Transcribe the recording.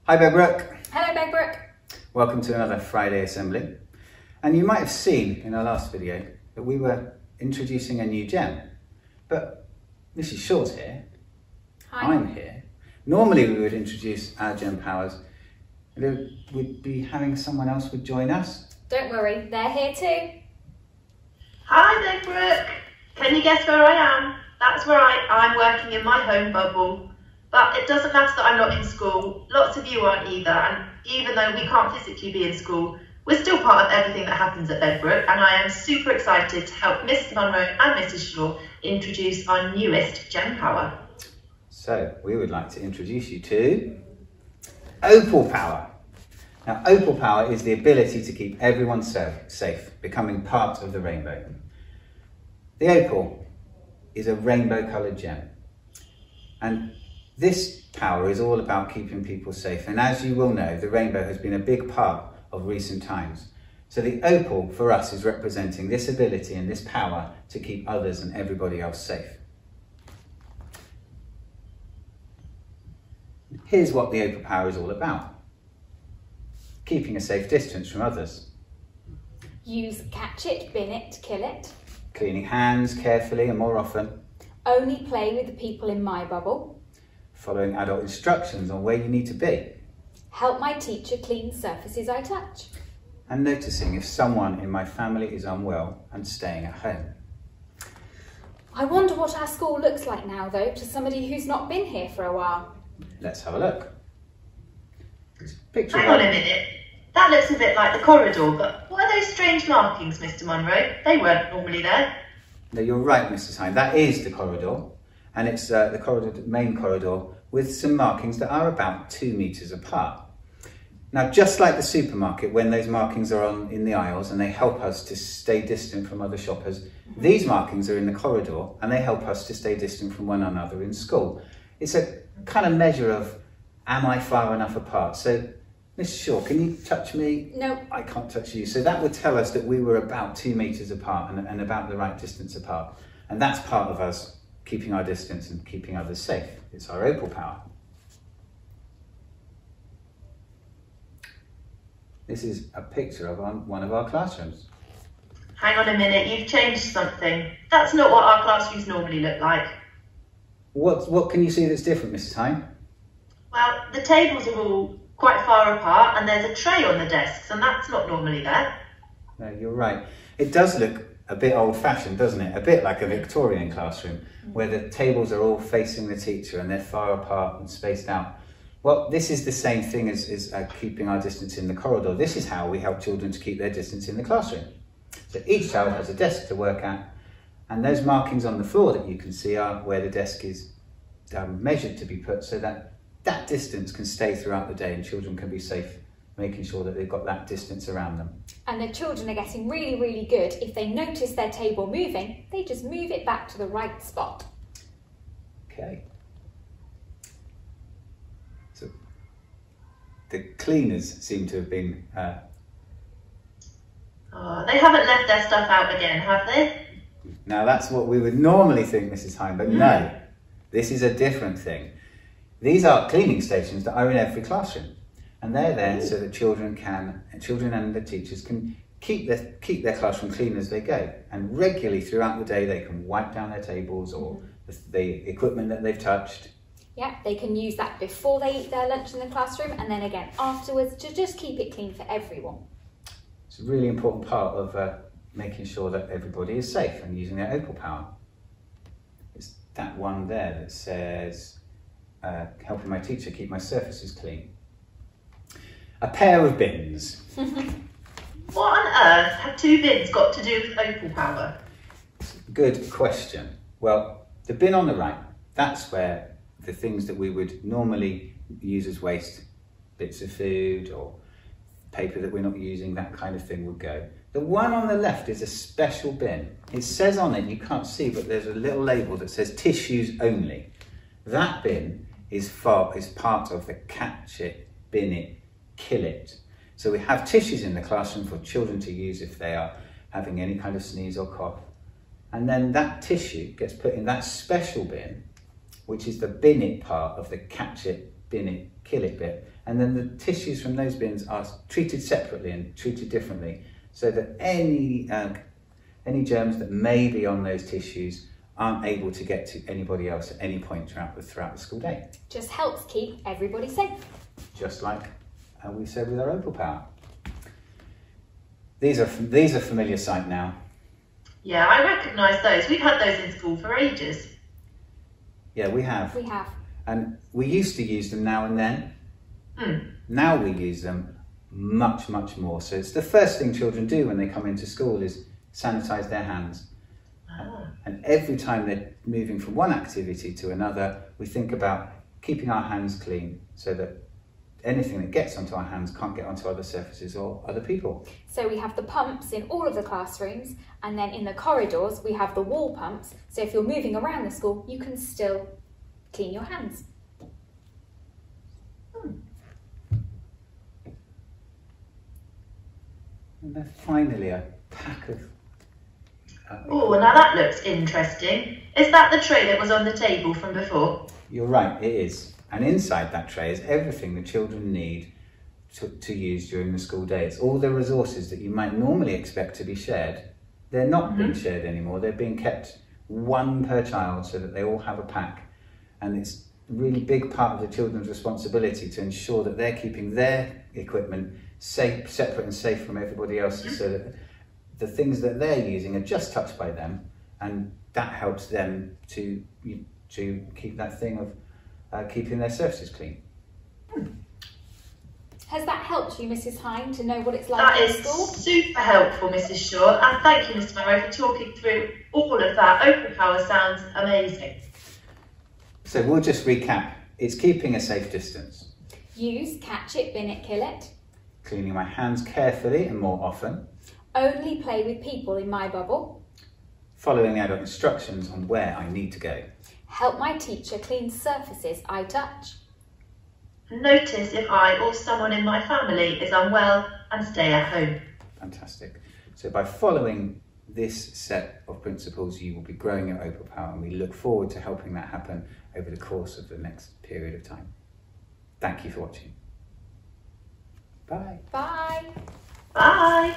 Hi Begbrook. Hello Begbrook. Welcome to another Friday assembly. And you might have seen in our last video that we were introducing a new gem. But Mrs. Shaw's here. Hi. I'm here. Normally we would introduce our gem powers. We'd be having someone else would join us. Don't worry, they're here too. Hi Begbrook. Can you guess where I am? That's right, I'm working in my home bubble. But it doesn't matter that I'm not in school. Lots of you aren't either, and even though we can't physically be in school, we're still part of everything that happens at Begbrook, and I am super excited to help Mr. Munro and Mrs. Shaw introduce our newest gem power. So we would like to introduce you to Opal Power. Now Opal Power is the ability to keep everyone safe, becoming part of the rainbow. The opal is a rainbow coloured gem, and this power is all about keeping people safe, and as you will know, the rainbow has been a big part of recent times. So the opal for us is representing this ability and this power to keep others and everybody else safe. Here's what the opal power is all about. Keeping a safe distance from others. Use catch it, bin it, kill it. Cleaning hands carefully and more often. Only play with the people in my bubble. Following adult instructions on where you need to be. Help my teacher clean surfaces I touch. And noticing if someone in my family is unwell and staying at home. I wonder what our school looks like now though, to somebody who's not been here for a while. Let's have a look. Picture Hang on a minute. That looks a bit like the corridor, but what are those strange markings, Mr. Munro? They weren't normally there. No, you're right, Mrs. Hine. That is the corridor. And it's the corridor, the main corridor, with some markings that are about 2 meters apart. Now, just like the supermarket, when those markings are in the aisles and they help us to stay distant from other shoppers, these markings are in the corridor and they help us to stay distant from one another in school. It's a kind of measure of, am I far enough apart? So, Miss Shaw, can you touch me? No. I can't touch you. So that would tell us that we were about 2 meters apart and about the right distance apart. And that's part of us keeping our distance and keeping others safe. It's our opal power. This is a picture of one of our classrooms. Hang on a minute, you've changed something. That's not what our classrooms normally look like. What can you see that's different, Mrs. Hine? Well, the tables are all quite far apart and there's a tray on the desks and that's not normally there. No, you're right. It does look a bit old-fashioned, doesn't it? A bit like a Victorian classroom, where the tables are all facing the teacher and they're far apart and spaced out. Well, this is the same thing as keeping our distance in the corridor. This is how we help children to keep their distance in the classroom. So each child has a desk to work at, and those markings on the floor that you can see are where the desk is measured to be put, so that that distance can stay throughout the day and children can be safe, making sure that they've got that distance around them. And the children are getting really, really good. If they notice their table moving, they just move it back to the right spot. Okay. So the cleaners seem to have been... Oh, they haven't left their stuff out again, have they? Now that's what we would normally think, Mrs. Hine, but no, this is a different thing. These are cleaning stations that are in every classroom. And they're there so that children and the teachers can keep their classroom clean as they go. And regularly throughout the day, they can wipe down their tables or the equipment that they've touched. Yeah, they can use that before they eat their lunch in the classroom and then again afterwards to just keep it clean for everyone. It's a really important part of making sure that everybody is safe and using their opal power. It's that one there that says, helping my teacher keep my surfaces clean. A pair of bins. What on earth have 2 bins got to do with opal power? Good question. Well, the bin on the right, that's where the things that we would normally use as waste, bits of food or paper that we're not using, that kind of thing would go. The one on the left is a special bin. It says on it, you can't see, but there's a little label that says tissues only. That bin is part of the catch it, bin it, kill it. So we have tissues in the classroom for children to use if they are having any kind of sneeze or cough. And then that tissue gets put in that special bin, which is the bin it part of the catch it, bin it, kill it bit. And then the tissues from those bins are treated separately and treated differently, so that any germs that may be on those tissues aren't able to get to anybody else at any point throughout the school day. Just helps keep everybody safe. Just like we said with our Opal Power. These are familiar sight now. Yeah, I recognise those. We've had those in school for ages. Yeah, we have. We have. And we used to use them now and then. Now we use them much, much more. So it's the first thing children do when they come into school is sanitise their hands. And every time they're moving from one activity to another, we think about keeping our hands clean so that anything that gets onto our hands can't get onto other surfaces or other people. So we have the pumps in all of the classrooms, and then in the corridors we have the wall pumps, so if you're moving around the school you can still clean your hands. And then finally a pack of... Oh, now that looks interesting. Is that the tray that was on the table from before? You're right, it is. And inside that tray is everything the children need to use during the school day. It's all the resources that you might normally expect to be shared. They're not being shared anymore. They're being kept one per child so that they all have a pack. And it's a really big part of the children's responsibility to ensure that they're keeping their equipment safe, separate and safe from everybody else's, so that the things that they're using are just touched by them, and that helps them to keep that thing of keeping their surfaces clean. Has that helped you, Mrs. Hine, to know what it's like That at is school? super helpful, Mrs. Shaw, and thank you, Mr. Murray, for talking through all of that. Opal Power sounds amazing. So we'll just recap. It's keeping a safe distance. Use catch it, bin it, kill it. Cleaning my hands carefully and more often. Only play with people in my bubble. Following the adult instructions on where I need to go. Help my teacher clean surfaces I touch. Notice if I or someone in my family is unwell and stay at home. Fantastic. So by following this set of principles, you will be growing your Opal Power, and we look forward to helping that happen over the course of the next period of time. Thank you for watching. Bye. Bye. Bye.